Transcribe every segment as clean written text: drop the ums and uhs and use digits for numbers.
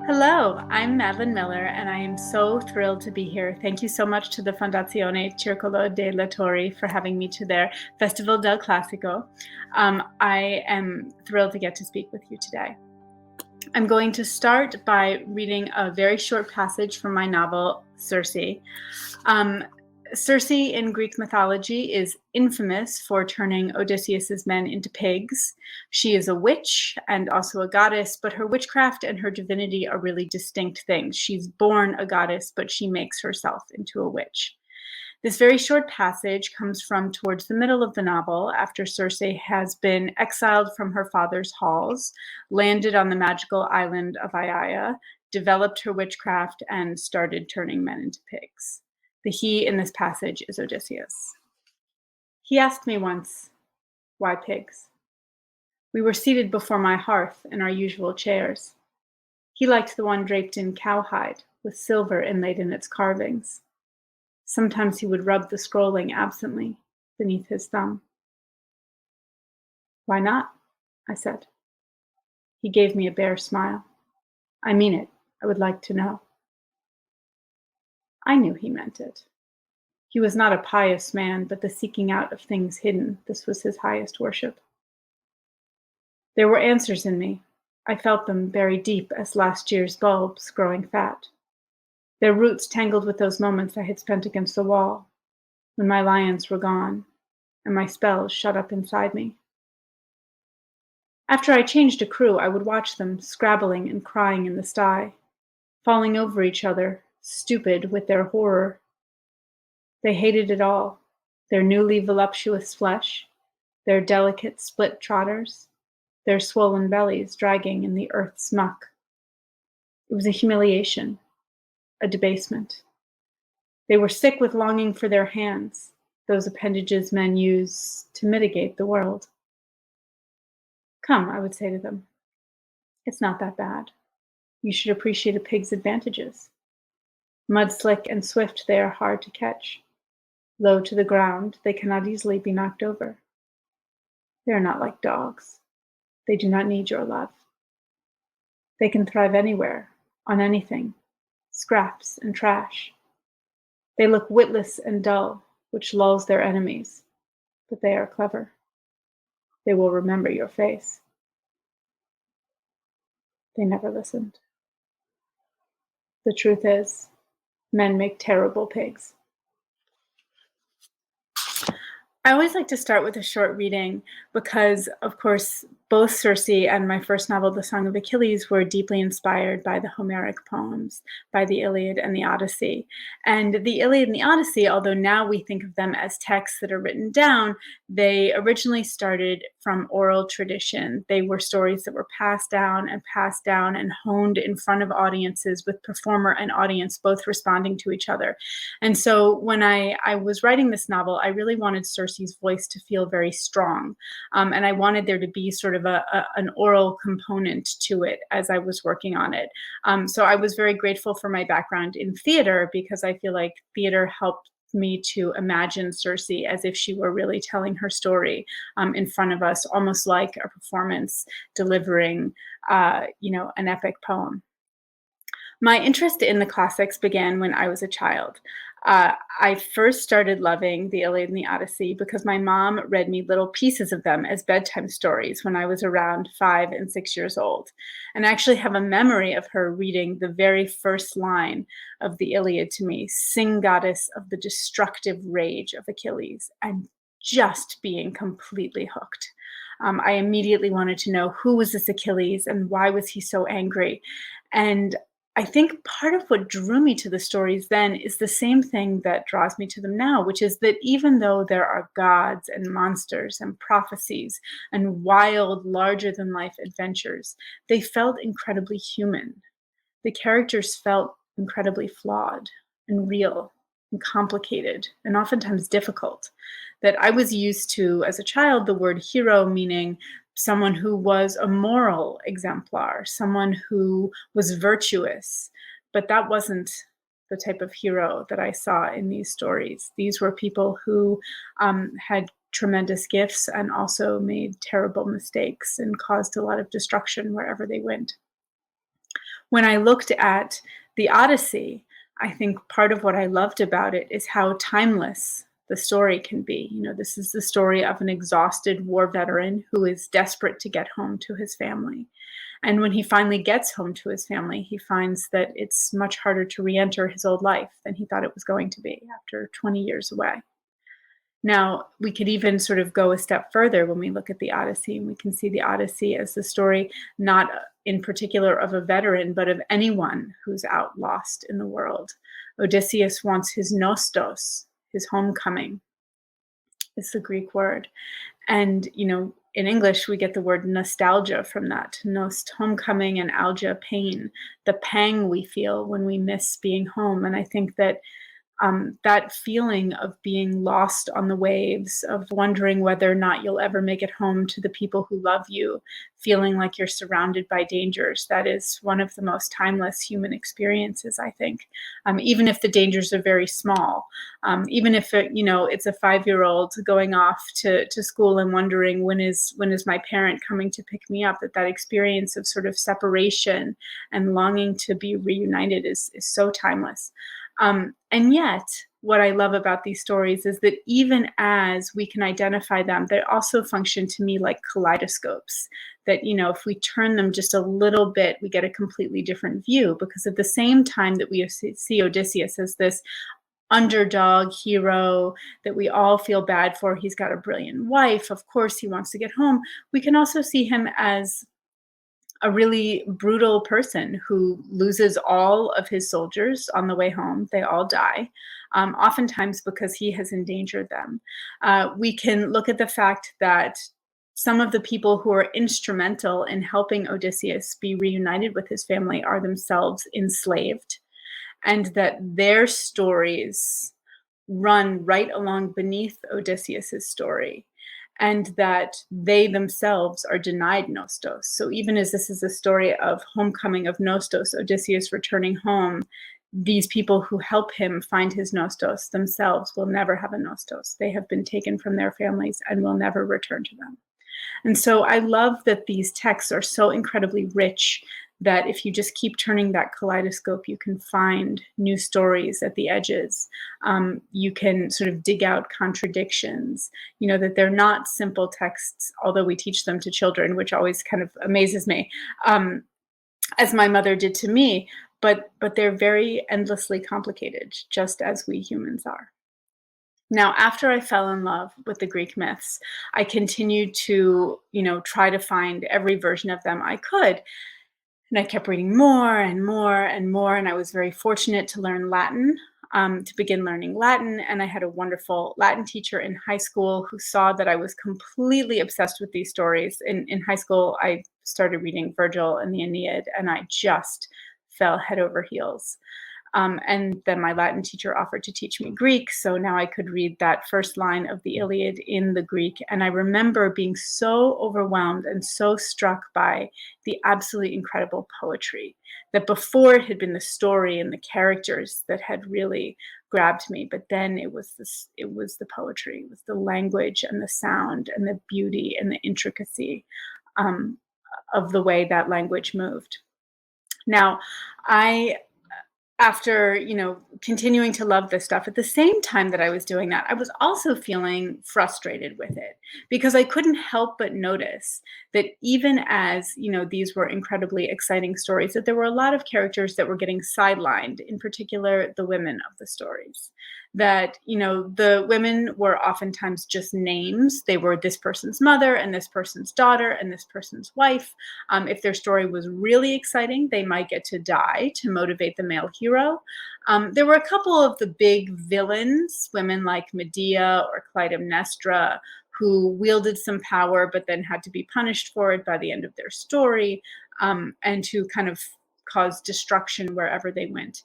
Hello, I'm Madeline Miller, and I am so thrilled to be here. Thank you so much to the Fondazione Circolo dei Lettori for having me to their Festival del Classico. I am thrilled to get to speak with you today. I'm going to start by reading a very short passage from my novel, Circe. Circe in Greek mythology is infamous for turning Odysseus's men into pigs. She is a witch and also a goddess, but her witchcraft and her divinity are really distinct things. She's born a goddess, but she makes herself into a witch. This very short passage comes from towards the middle of the novel, after Circe has been exiled from her father's halls, landed on the magical island of Aiaia, developed her witchcraft, and started turning men into pigs. The he in this passage is Odysseus. He asked me once, "Why pigs?" We were seated before my hearth in our usual chairs. He liked the one draped in cowhide, with silver inlaid in its carvings. Sometimes he would rub the scrolling absently beneath his thumb. "Why not?" I said. He gave me a bare smile. "I mean it. I would like to know." I knew he meant it. He was not a pious man, but the seeking out of things hidden, this was his highest worship. There were answers in me. I felt them buried deep as last year's bulbs growing fat. Their roots tangled with those moments I had spent against the wall, when my lions were gone, and my spells shut up inside me. After I changed a crew, I would watch them scrabbling and crying in the sty, falling over each other, stupid with their horror. They hated it all, their newly voluptuous flesh, their delicate split trotters, their swollen bellies dragging in the earth's muck. It was a humiliation, a debasement. They were sick with longing for their hands, those appendages men use to mitigate the world. "Come," I would say to them. "It's not that bad. You should appreciate a pig's advantages. Mud-slick and swift, they are hard to catch. Low to the ground, they cannot easily be knocked over. They are not like dogs. They do not need your love. They can thrive anywhere, on anything, scraps and trash. They look witless and dull, which lulls their enemies, but they are clever. They will remember your face." They never listened. The truth is, men make terrible pigs. I always like to start with a short reading because, of course, both Circe and my first novel, The Song of Achilles, were deeply inspired by the Homeric poems, by the Iliad and the Odyssey. And the Iliad and the Odyssey, although now we think of them as texts that are written down, they originally started from oral tradition. They were stories that were passed down and honed in front of audiences, with performer and audience both responding to each other. And so when I was writing this novel, I really wanted Circe's voice to feel very strong. And I wanted there to be sort of an oral component to it as I was working on it. So I was very grateful for my background in theater, because I feel like theater helped me to imagine Circe as if she were really telling her story in front of us, almost like a performance delivering, an epic poem. My interest in the classics began when I was a child. I first started loving the Iliad and the Odyssey because my mom read me little pieces of them as bedtime stories when I was around 5 and 6 years old. And I actually have a memory of her reading the very first line of the Iliad to me, "Sing, goddess of the destructive rage of Achilles," and just being completely hooked. I immediately wanted to know, who was this Achilles and why was he so angry? And I think part of what drew me to the stories then is the same thing that draws me to them now, which is that even though there are gods and monsters and prophecies and wild, larger-than-life adventures, they felt incredibly human. The characters felt incredibly flawed and real and complicated and oftentimes difficult. That I was used to, as a child, the word hero meaning someone who was a moral exemplar, someone who was virtuous. But that wasn't the type of hero that I saw in these stories. These were people who had tremendous gifts and also made terrible mistakes and caused a lot of destruction wherever they went. When I looked at the Odyssey, I think part of what I loved about it is how timeless the story can be. This is the story of an exhausted war veteran who is desperate to get home to his family. And when he finally gets home to his family, he finds that it's much harder to re-enter his old life than he thought it was going to be after 20 years away. Now, we could even sort of go a step further when we look at the Odyssey, and we can see the Odyssey as the story not in particular of a veteran, but of anyone who's out lost in the world. Odysseus wants his nostos, his homecoming. It's the Greek word. And, in English, we get the word nostalgia from that. Nost, homecoming, and algia, pain, the pang we feel when we miss being home. And I think that that feeling of being lost on the waves, of wondering whether or not you'll ever make it home to the people who love you, feeling like you're surrounded by dangers, that is one of the most timeless human experiences, I think. Even if the dangers are very small, even if it's a 5-year-old going off to school and wondering when is my parent coming to pick me up, that experience of sort of separation and longing to be reunited is so timeless. And yet, what I love about these stories is that even as we can identify them, they also function to me like kaleidoscopes. That, if we turn them just a little bit, we get a completely different view. Because at the same time that we see Odysseus as this underdog hero that we all feel bad for, he's got a brilliant wife, of course he wants to get home, we can also see him as a really brutal person who loses all of his soldiers on the way home. They all die, oftentimes because he has endangered them. We can look at the fact that some of the people who are instrumental in helping Odysseus be reunited with his family are themselves enslaved, and that their stories run right along beneath Odysseus's story, and that they themselves are denied Nostos. So even as this is a story of homecoming of Nostos, Odysseus returning home, these people who help him find his Nostos themselves will never have a Nostos. They have been taken from their families and will never return to them. And so I love that these texts are so incredibly rich that if you just keep turning that kaleidoscope, you can find new stories at the edges. You can sort of dig out contradictions, that they're not simple texts, although we teach them to children, which always kind of amazes me, as my mother did to me, but they're very endlessly complicated, just as we humans are. Now, after I fell in love with the Greek myths, I continued to, try to find every version of them I could. And I kept reading more and more and more. And I was very fortunate to learn Latin, to begin learning Latin. And I had a wonderful Latin teacher in high school who saw that I was completely obsessed with these stories. In high school, I started reading Virgil and the Aeneid, and I just fell head over heels. And then my Latin teacher offered to teach me Greek. So now I could read that first line of the Iliad in the Greek. And I remember being so overwhelmed and so struck by the absolutely incredible poetry, that before it had been the story and the characters that had really grabbed me. But then it was the poetry, it was the language and the sound and the beauty and the intricacy of the way that language moved. Now, after continuing to love this stuff, at the same time that I was doing that, I was also feeling frustrated with it, because I couldn't help but notice that even as these were incredibly exciting stories, that there were a lot of characters that were getting sidelined, in particular the women of the stories. That the women were oftentimes just names. They were this person's mother and this person's daughter and this person's wife. If their story was really exciting, they might get to die to motivate the male hero. There were a couple of the big villains, women like Medea or Clytemnestra, who wielded some power but then had to be punished for it by the end of their story, and who kind of caused destruction wherever they went.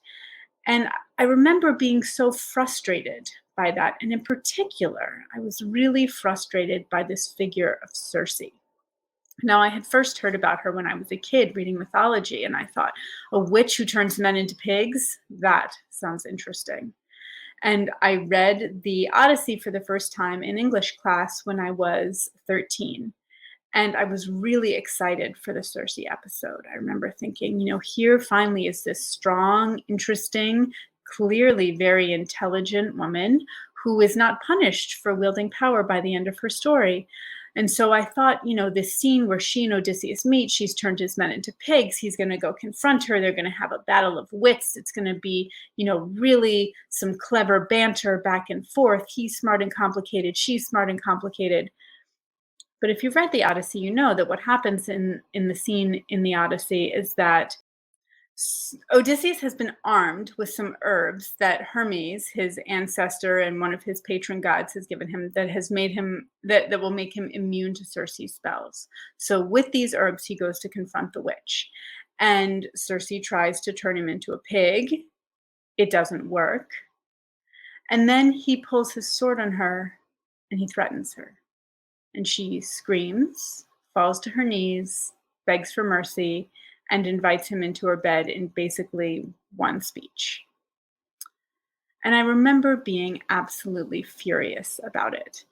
And I remember being so frustrated by that. And in particular, I was really frustrated by this figure of Circe. Now, I had first heard about her when I was a kid reading mythology, and I thought, a witch who turns men into pigs? That sounds interesting. And I read the Odyssey for the first time in English class when I was 13. And I was really excited for the Circe episode. I remember thinking, here finally is this strong, interesting, clearly very intelligent woman who is not punished for wielding power by the end of her story. And so I thought, this scene where she and Odysseus meet, she's turned his men into pigs. He's going to go confront her. They're going to have a battle of wits. It's going to be, really some clever banter back and forth. He's smart and complicated. She's smart and complicated. But if you've read the Odyssey, you know that what happens in the scene in the Odyssey is that Odysseus has been armed with some herbs that Hermes, his ancestor and one of his patron gods, has given him that has made him that will make him immune to Circe's spells. So with these herbs, he goes to confront the witch. And Circe tries to turn him into a pig. It doesn't work. And then he pulls his sword on her and he threatens her. And she screams, falls to her knees, begs for mercy, and invites him into her bed in basically one speech. And I remember being absolutely furious about it.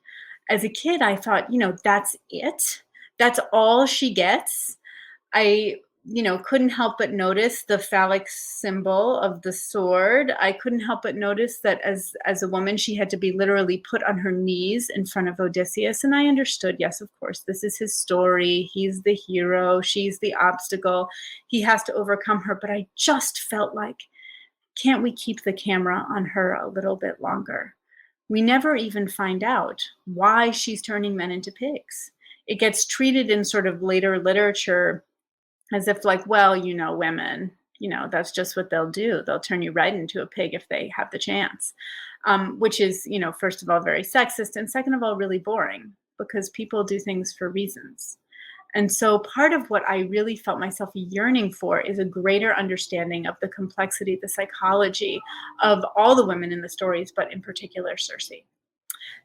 As a kid, I thought, that's it. That's all she gets. I couldn't help but notice the phallic symbol of the sword. I couldn't help but notice that as a woman, she had to be literally put on her knees in front of Odysseus. And I understood, yes, of course, this is his story. He's the hero. She's the obstacle. He has to overcome her. But I just felt like, can't we keep the camera on her a little bit longer? We never even find out why she's turning men into pigs. It gets treated in sort of later literature as if like, well, women, that's just what they'll do. They'll turn you right into a pig if they have the chance, which is, first of all, very sexist. And second of all, really boring because people do things for reasons. And so part of what I really felt myself yearning for is a greater understanding of the complexity, the psychology of all the women in the stories, but in particular, Circe.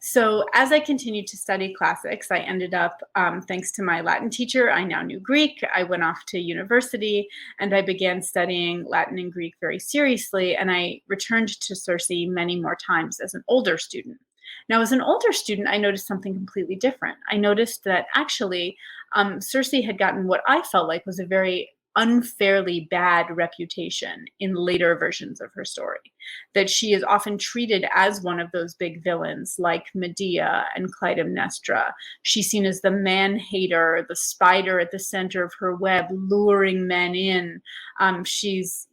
So as I continued to study classics, I ended up, thanks to my Latin teacher, I now knew Greek. I went off to university and I began studying Latin and Greek very seriously. And I returned to Circe many more times as an older student. Now, as an older student, I noticed something completely different. I noticed that actually Circe had gotten what I felt like was a very unfairly bad reputation in later versions of her story, that she is often treated as one of those big villains like Medea and Clytemnestra. She's seen as the man-hater, the spider at the center of her web, luring men in. She's,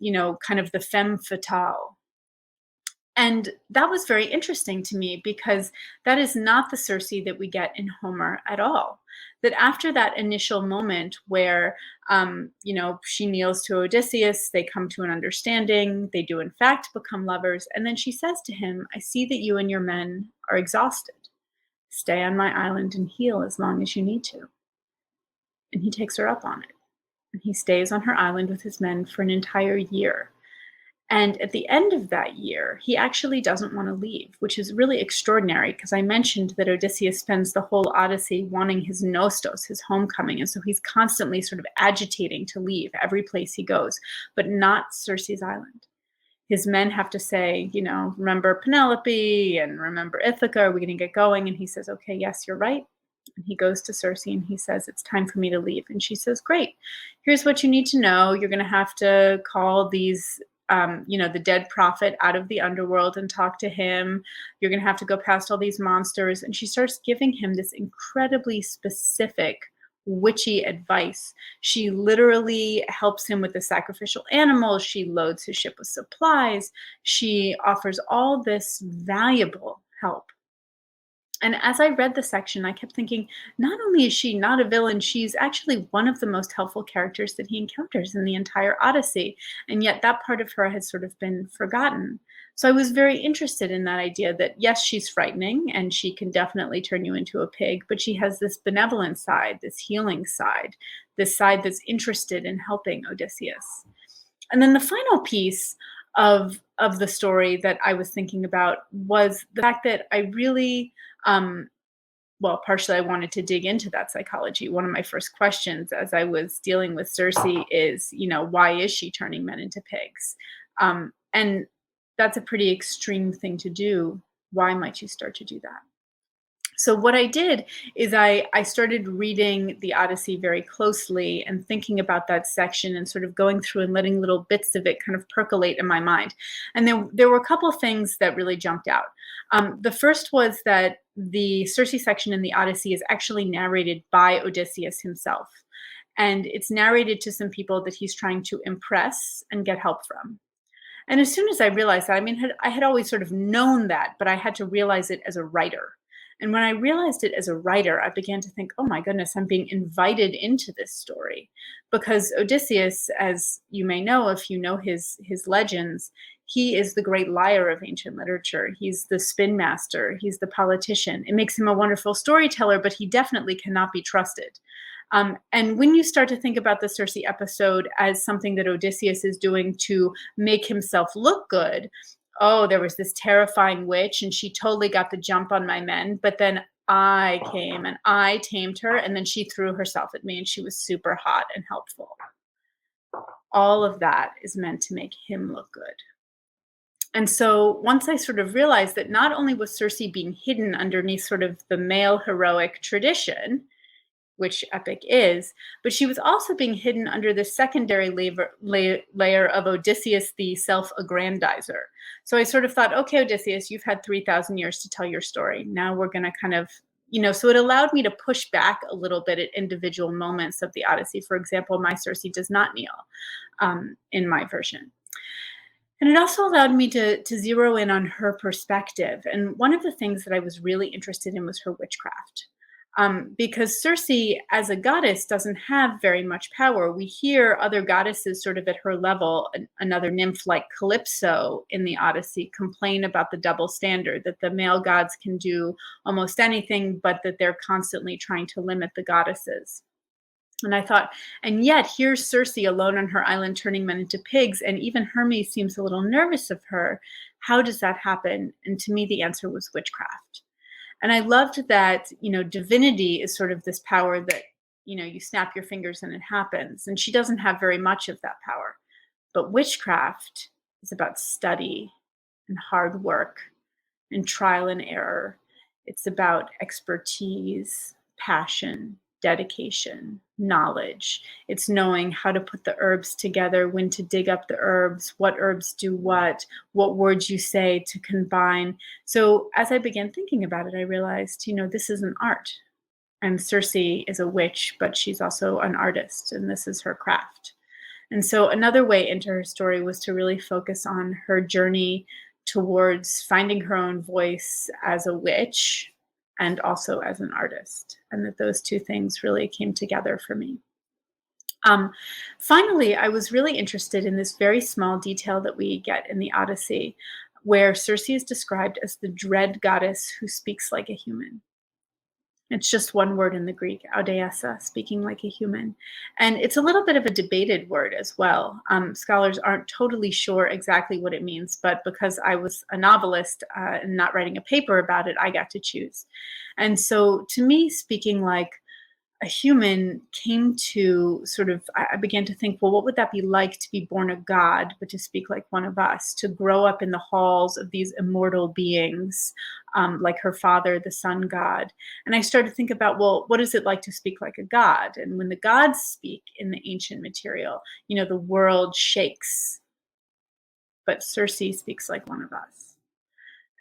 kind of the femme fatale. And that was very interesting to me because that is not the Circe that we get in Homer at all. That after that initial moment where, she kneels to Odysseus, they come to an understanding, they do in fact become lovers. And then she says to him, I see that you and your men are exhausted. Stay on my island and heal as long as you need to. And he takes her up on it. And he stays on her island with his men for an entire year. And at the end of that year, he actually doesn't want to leave, which is really extraordinary because I mentioned that Odysseus spends the whole Odyssey wanting his nostos, his homecoming. And so he's constantly sort of agitating to leave every place he goes, but not Circe's island. His men have to say, remember Penelope and remember Ithaca, are we going to get going? And he says, okay, yes, you're right. And he goes to Circe and he says, it's time for me to leave. And she says, great, here's what you need to know. You're going to have to call these the dead prophet out of the underworld and talk to him. You're going to have to go past all these monsters. And she starts giving him this incredibly specific witchy advice. She literally helps him with the sacrificial animals. She loads his ship with supplies. She offers all this valuable help. And as I read the section, I kept thinking, not only is she not a villain, she's actually one of the most helpful characters that he encounters in the entire Odyssey. And yet that part of her had sort of been forgotten. So I was very interested in that idea that, yes, she's frightening and she can definitely turn you into a pig, but she has this benevolent side, this healing side, this side that's interested in helping Odysseus. And then the final piece of the story that I was thinking about was the fact that I really, partially I wanted to dig into that psychology. One of my first questions as I was dealing with Circe is, why is she turning men into pigs? And that's a pretty extreme thing to do. Why might you start to do that? So what I did is I started reading the Odyssey very closely and thinking about that section and sort of going through and letting little bits of it kind of percolate in my mind. And then there were a couple of things that really jumped out. The first was that the Circe section in the Odyssey is actually narrated by Odysseus himself. And it's narrated to some people that he's trying to impress and get help from. And as soon as I realized that, I mean, I had always sort of known that, but I had to realize it as a writer. And when I realized it as a writer, I began to think, oh my goodness, I'm being invited into this story. Because Odysseus, as you may know, if you know his legends, he is the great liar of ancient literature. He's the spin master. He's the politician. It makes him a wonderful storyteller, but he definitely cannot be trusted. And when you start to think about the Circe episode as something that Odysseus is doing to make himself look good, oh, there was this terrifying witch and she totally got the jump on my men, but then I came and I tamed her and then she threw herself at me and she was super hot and helpful. All of that is meant to make him look good. And so once I sort of realized that not only was Circe being hidden underneath sort of the male heroic tradition, which epic is, but she was also being hidden under the secondary layer of Odysseus, the self-aggrandizer. So I sort of thought, okay, Odysseus, you've had 3,000 years to tell your story. Now we're going to kind of, so it allowed me to push back a little bit at individual moments of the Odyssey. For example, my Circe does not kneel in my version. And it also allowed me to zero in on her perspective. And one of the things that I was really interested in was her witchcraft. Because Circe, as a goddess, doesn't have very much power. We hear other goddesses sort of at her level, another nymph like Calypso in the Odyssey, complain about the double standard, that the male gods can do almost anything, but that they're constantly trying to limit the goddesses. And I thought, and yet here's Circe alone on her island turning men into pigs, and even Hermes seems a little nervous of her. How does that happen? And to me, the answer was witchcraft. And I loved that, divinity is sort of this power that, you snap your fingers and it happens. And she doesn't have very much of that power. But witchcraft is about study and hard work and trial and error. It's about expertise, passion, dedication, knowledge. It's knowing how to put the herbs together, when to dig up the herbs, what herbs do what words you say to combine. So as I began thinking about it, I realized, this is an art. And Circe is a witch, but she's also an artist, and this is her craft. And so another way into her story was to really focus on her journey towards finding her own voice as a witch and also as an artist, and that those two things really came together for me. Finally, I was really interested in this very small detail that we get in the Odyssey, where Circe is described as the dread goddess who speaks like a human. It's just one word in the Greek, audeasa, speaking like a human. And it's a little bit of a debated word as well. Scholars aren't totally sure exactly what it means, but because I was a novelist and not writing a paper about it, I got to choose. And so to me, speaking like a human came to sort of, I began to think, well, what would that be like to be born a god, but to speak like one of us, to grow up in the halls of these immortal beings, like her father, the sun god. And I started to think about, well, what is it like to speak like a god? And when the gods speak in the ancient material, the world shakes, but Circe speaks like one of us.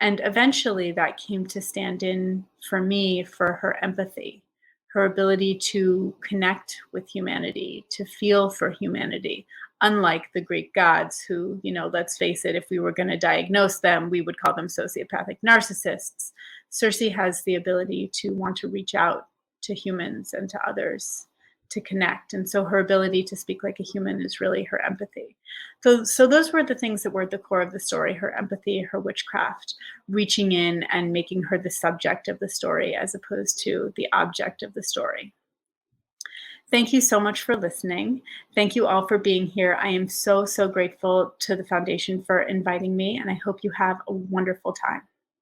And eventually that came to stand in for me for her empathy, her ability to connect with humanity, to feel for humanity, unlike the Greek gods who, let's face it, if we were going to diagnose them, we would call them sociopathic narcissists. Circe has the ability to want to reach out to humans and to others, to connect. And so her ability to speak like a human is really her empathy. So those were the things that were at the core of the story: her empathy, her witchcraft, reaching in and making her the subject of the story as opposed to the object of the story. Thank you so much for listening. Thank you all for being here. I am so, so grateful to the Foundation for inviting me, and I hope you have a wonderful time.